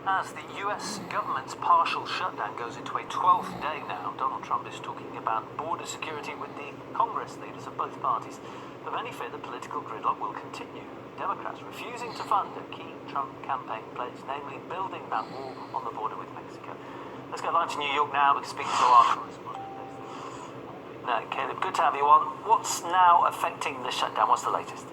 As the US government's partial shutdown goes into a 12th day now, Donald Trump is talking about border security with the Congress leaders of both parties. But many fear the political gridlock will continue. Democrats refusing to fund a key Trump campaign pledge, namely building that wall on the border with Mexico. Let's go live to New York now. We can speak to our correspondent. No, Caleb, good to have you on. What's now affecting the shutdown? What's the latest?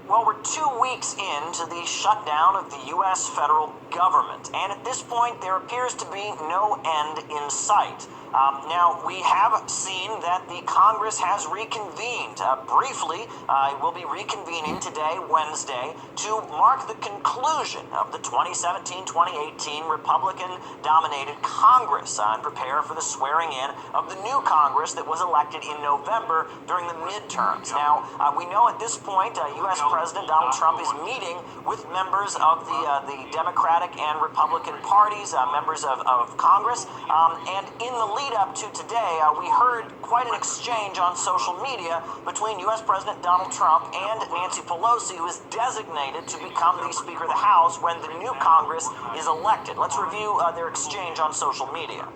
Well, we're 2 weeks into the shutdown of the U.S. federal government, and at this point, there appears to be no end in sight. Now, we have seen that the Congress has reconvened. Briefly, it will be reconvening today, Wednesday, to mark the conclusion of the 2017-2018 Republican-dominated Congress and prepare for the swearing-in of the new Congress that was elected in November during the midterms. Now, we know at this point, U.S. President Donald Trump is meeting with members of the Democratic and Republican parties, members of Congress, and in the lead up to today, we heard quite an exchange on social media between U.S. President Donald Trump and Nancy Pelosi, who is designated to become the Speaker of the House when the new Congress is elected. Let's review their exchange on social media.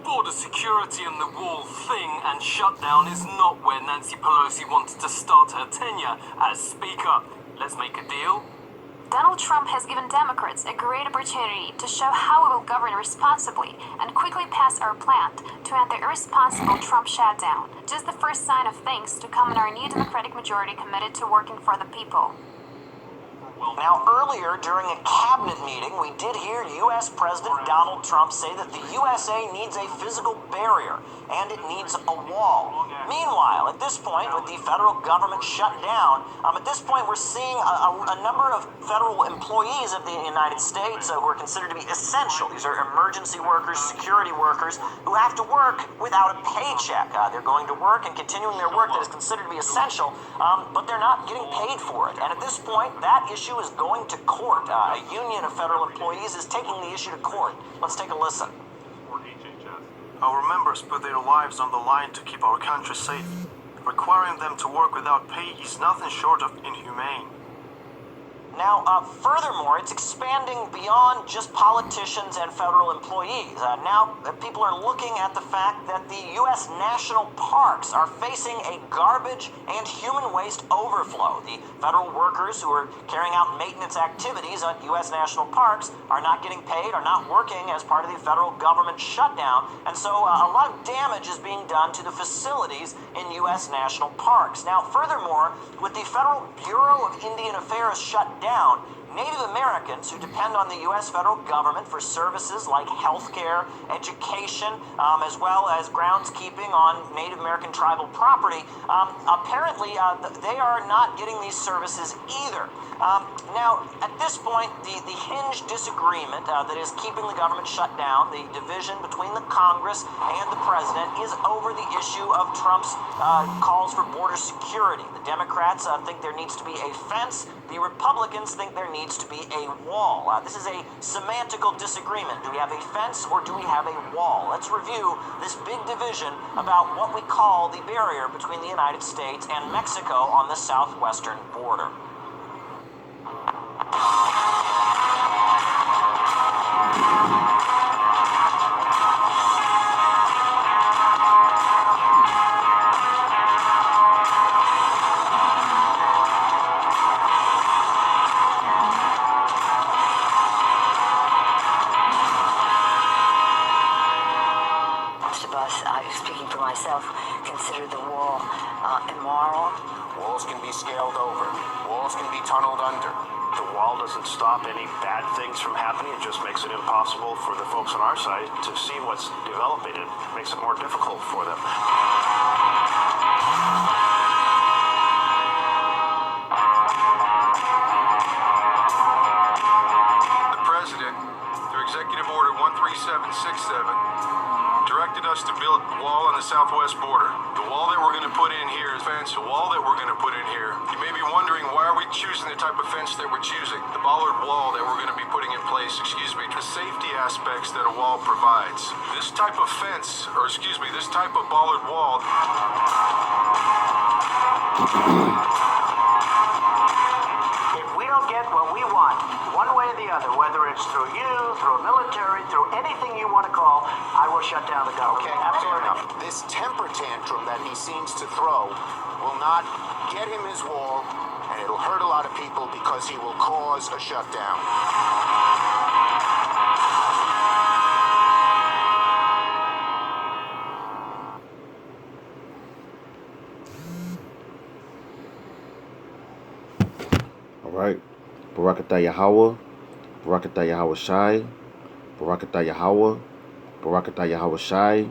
Border security and the wall thing and shutdown is not where Nancy Pelosi wanted to start her tenure as Speaker. Let's make a deal. Donald Trump has given Democrats a great opportunity to show how we will govern responsibly and quickly pass our plan to end the irresponsible Trump shutdown. Just the first sign of things to come in our new Democratic majority committed to working for the people. Now, earlier during a cabinet meeting, we did hear U.S. President Donald Trump say that the USA needs a physical barrier and it needs a wall. Meanwhile, at this point, with the federal government shut down, at this point we're seeing a number of federal employees of the United States who are considered to be essential. These are emergency workers, security workers, who have to work without a paycheck. They're going to work and continuing their work that is considered to be essential, but they're not getting paid for it. And at this point, that issue is going to court. A union of federal employees is taking the issue to court. Let's take a listen. Our members put their lives on the line to keep our country safe. Requiring them to work without pay is nothing short of inhumane. Now, furthermore, it's expanding beyond just politicians and federal employees. Now, people are looking at the fact that the U.S. national parks are facing a garbage and human waste overflow. The federal workers who are carrying out maintenance activities at U.S. national parks are not getting paid, are not working as part of the federal government shutdown, and so a lot of damage is being done to the facilities in U.S. national parks. Now, furthermore, with the Federal Bureau of Indian Affairs shut down, Native Americans who depend on the U.S. federal government for services like health care, education, as well as groundskeeping on Native American tribal property, apparently they are not getting these services either. Now, at this point, the hinge disagreement that is keeping the government shut down, the division between the Congress and the president, is over the issue of Trump's calls for border security. The Democrats think there needs to be a fence. The Republicans think there needs to be a wall. This is a semantical disagreement. Do we have a fence or do we have a wall? Let's review this big division about what we call the barrier between the United States and Mexico on the southwestern border. Speaking for myself, consider the wall immoral. Walls can be scaled over. Walls can be tunneled under. The wall doesn't stop any bad things from happening. It just makes it impossible for the folks on our side to see what's developing. It makes it more difficult for them. The President, through Executive Order 13767, directed us to build a wall on the southwest border. The wall that we're going to put in here is fence. The wall that we're going to put in here. You may be wondering, why are we choosing the type of fence that we're choosing? The bollard wall that we're going to be putting in place, the safety aspects that a wall provides. This type of fence, this type of bollard wall it's through you, through a military, through anything you want to call, I will shut down the government. Okay, fair enough. This temper tantrum that he seems to throw will not get him his wall, and it'll hurt a lot of people because he will cause a shutdown. Alright, Barakatah Yahweh, Barakatah Yahweh Shai, Barakatah Yahweh, Barakatah Yahweh Shai,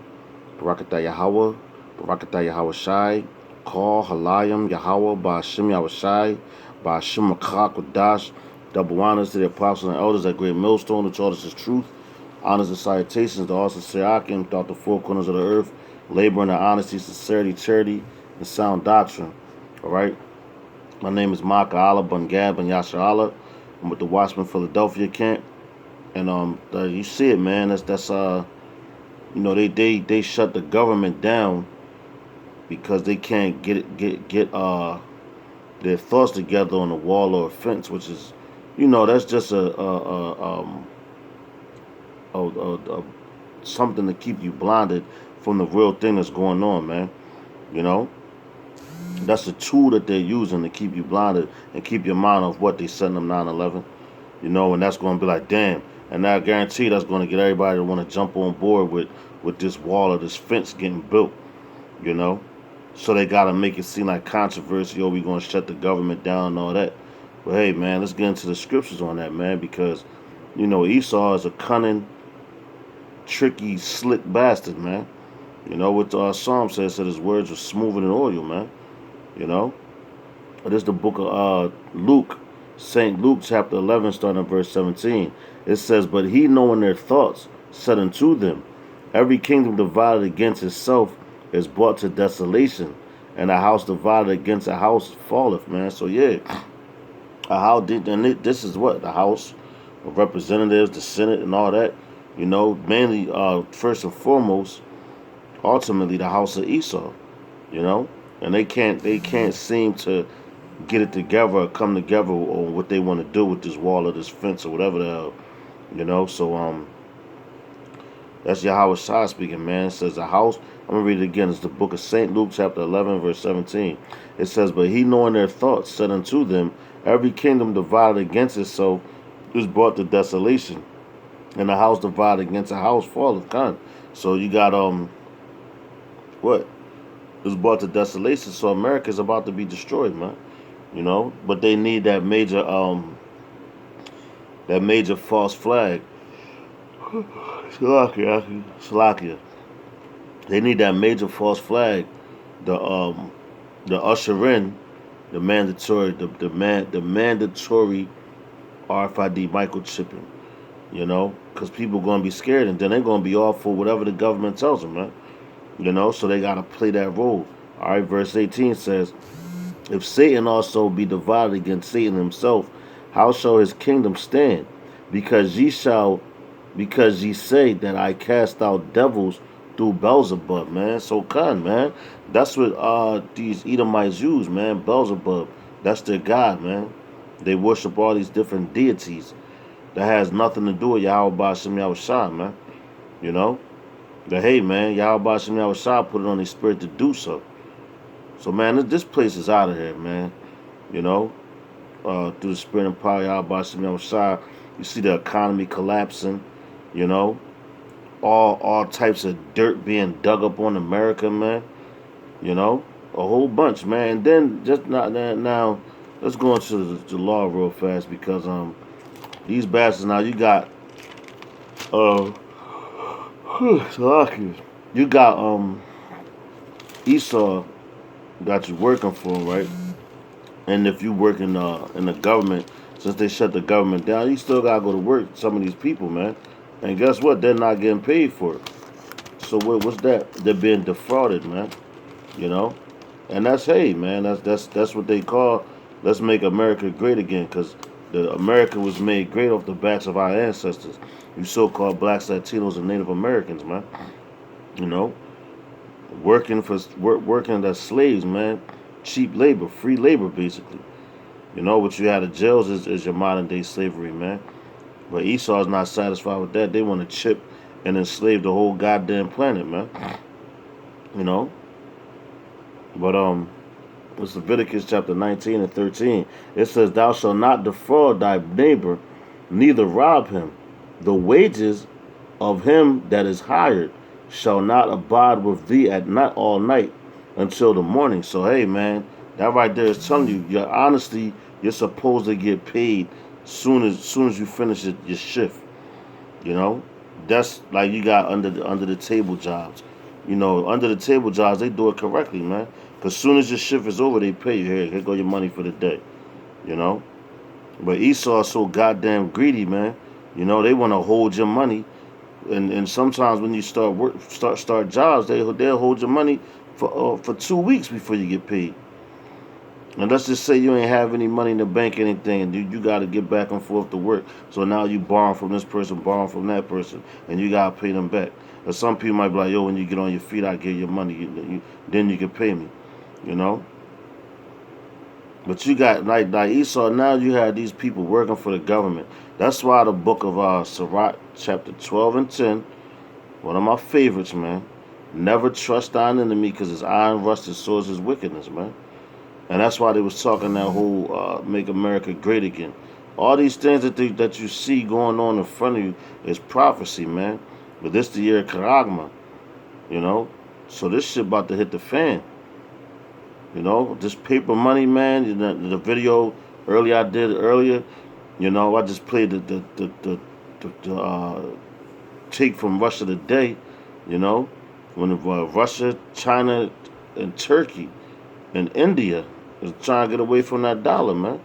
Barakatah Yahweh, Barakatah Yahweh Shai, Call Halayim Yahweh, Ba'ashim Yahweh Shai, Ba'ashim Makak Wadash, double honors to the apostles and elders at Great Millstone, who taught us his truth, honors and salutations to all Sirakim throughout the four corners of the earth, laboring in honesty, sincerity, charity, and sound doctrine. Alright? My name is Maka Allah Bungab and Yasha Allah. I'm with the Watchman Philadelphia camp. And you see it, man. That's you know, they shut the government down because they can't get their thoughts together on a wall or a fence, which is, you know, that's just something to keep you blinded from the real thing that's going on, man. You know, that's a tool that they're using to keep you blinded and keep your mind off what they sent them 9/11. You know, and that's going to be like, damn. And I guarantee that's going to get everybody to want to jump on board with this wall or this fence getting built. You know, so they got to make it seem like controversy. Oh, we're going to shut the government down and all that. But hey, man, let's get into the scriptures on that, man, because, you know, Esau is a cunning, tricky, slick bastard, man. You know what Psalm says, that his words are smoother than oil, man. You know, this is the book of Luke, St. Luke chapter 11, starting at verse 17. It says, but he knowing their thoughts said unto them, every kingdom divided against itself is brought to desolation, and a house divided against a house falleth, man. So yeah, this is what the House of Representatives, the Senate, and all that. You know, mainly, first and foremost, ultimately the house of Esau. You know, and they can't seem to get it together or come together on what they want to do with this wall or this fence or whatever the hell. You know, so that's Yahweh Shai speaking, man. It says a house. I'm going to read it again. It's the book of St. Luke, chapter 11, verse 17. It says, but he knowing their thoughts said unto them, every kingdom divided against itself is brought to desolation, and a house divided against a house falleth. So you got, what? It's brought to desolation. So America is about to be destroyed, man. You know, but they need that major false flag. Salakia. They need that major false flag, the usher in the mandatory RFID microchipping. You know, because people are gonna be scared, and then they're gonna be all for whatever the government tells them, man. You know, so they gotta play that role. All right, verse 18 says, if Satan also be divided against Satan himself, how shall his kingdom stand? Because ye say that I cast out devils through Beelzebub, man. So man, that's what these Edomites use, man. Beelzebub, that's their god, man. They worship all these different deities that has nothing to do with Yahweh Ba'ashim Yahweh Shai, man. You know, but hey, man, Yahweh Ba'ashim Yahweh Shai put it on their spirit to do so. So man, this place is out of here, man. You know, through the spirit and power of Yahweh Ba'ashim Yahweh Shai, you see the economy collapsing. You know, all types of dirt being dug up on America, man. You know, a whole bunch, man. And then just not now, let's go into the law real fast, because these bastards now, you got you got Esau got you working for him, right? And if you work in the government, since they shut the government down, you still gotta go to work. Some of these people, man. And guess what? They're not getting paid for it. So what's that? They're being defrauded, man. You know, and that's, hey, man, that's what they call, let's make America great again, because America was made great off the backs of our ancestors, you so-called blacks, Latinos, and Native Americans, man. You know, working as slaves, man, cheap labor, free labor, basically. You know, what you had of jails is your modern day slavery, man. But Esau's not satisfied with that. They want to chip and enslave the whole goddamn planet, man. You know? But it's Leviticus chapter 19 and 13. It says, "Thou shalt not defraud thy neighbor, neither rob him. The wages of him that is hired shall not abide with thee at night all night until the morning." So hey, man, that right there is telling you, your honesty, you're supposed to get paid soon as you finish your shift. You know, that's like you got under the table jobs. You know, under the table jobs, they do it correctly, man. Because soon as your shift is over, they pay you. Here go your money for the day. You know? But Esau is so goddamn greedy, man. You know, they want to hold your money. And sometimes when you start jobs, they'll hold your money for 2 weeks before you get paid. And let's just say you ain't have any money in the bank, anything, and you got to get back and forth to work. So now you borrowing from this person, borrowing from that person, and you got to pay them back. Or some people might be like, yo, when you get on your feet, I give you money. Then you can pay me, you know? But you got, like Esau, now you have these people working for the government. That's why the book of Sirach, chapter 12 and 10, one of my favorites, man. Never trust thine enemy, because his iron rusted soars his wickedness, man. And that's why they was talking that whole make America great again. All these things that you see going on in front of you is prophecy, man. But this the year of Karagma, you know? So this shit about to hit the fan. You know, this paper money, man. You know, the video I did earlier, you know, I just played the take from Russia Today, you know, when Russia, China, and Turkey and India is trying to get away from that dollar, man.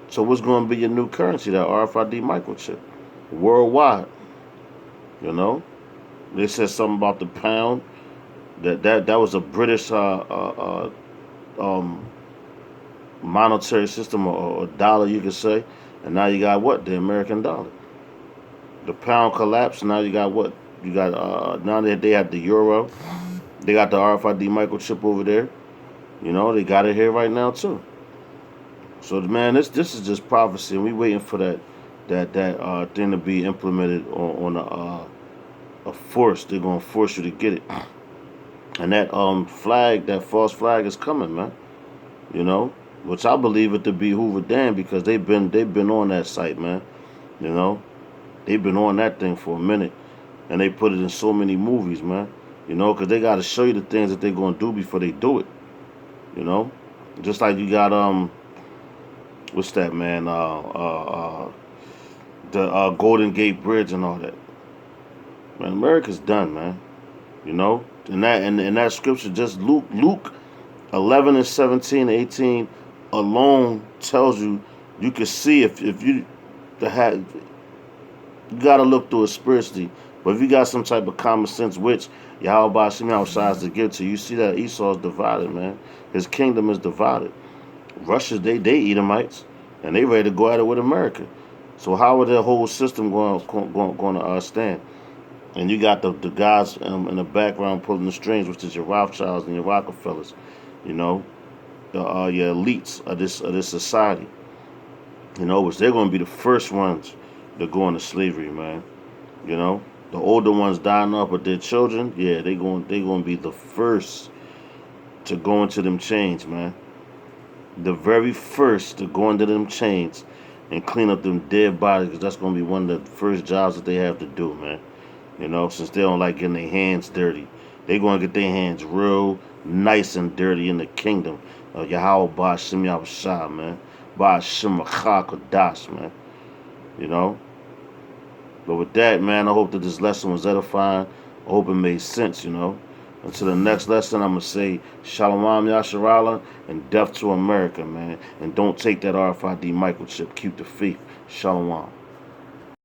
So what's going to be your new currency, that RFID microchip, worldwide? You know, they said something about the pound. That was a British monetary system, or dollar, you could say. And now you got what? The American dollar. The pound collapsed. Now you got what? You got now they have the euro. They got the RFID microchip over there. You know, they got it here right now too. So man, this is just prophecy, and we waiting for that thing to be implemented on a force. They're gonna force you to get it. And that flag, that false flag, is coming, man. You know, which I believe it to be Hoover Dam, because they've been on that site, man. You know, they've been on that thing for a minute, and they put it in so many movies, man. You know, because they got to show you the things that they're gonna do before they do it. You know, just like you got what's that, man? The Golden Gate Bridge and all that. Man, America's done, man. You know, and that scripture, just Luke 11 and 17 and 18 alone tells you, you can see if you got to look through it spiritually. But if you got some type of common sense, which Yahweh Hashem decides to give to you, see that Esau is divided, man. His kingdom is divided. Russia, they Edomites, and they ready to go at it with America. So how are their whole system going to stand? And you got the guys in the background pulling the strings, which is your Rothschilds and your Rockefellers, you know, your elites of this society, you know, which they're going to be the first ones to go into slavery, man. You know, the older ones dying up with their children, yeah, they going to be the first to go into them chains, man. The very first to go into them chains and clean up them dead bodies, because that's going to be one of the first jobs that they have to do, man. You know, since they don't like getting their hands dirty, they going to get their hands real nice and dirty in the kingdom of Yahweh Ba'ashem Yahushua, man. Ba'ashem Achakadas, man. You know? But with that, man, I hope that this lesson was edifying. I hope it made sense, you know. Until the next lesson, I'm going to say Shalom Yasharala and death to America, man. And don't take that RFID microchip. Keep the faith. Shalom.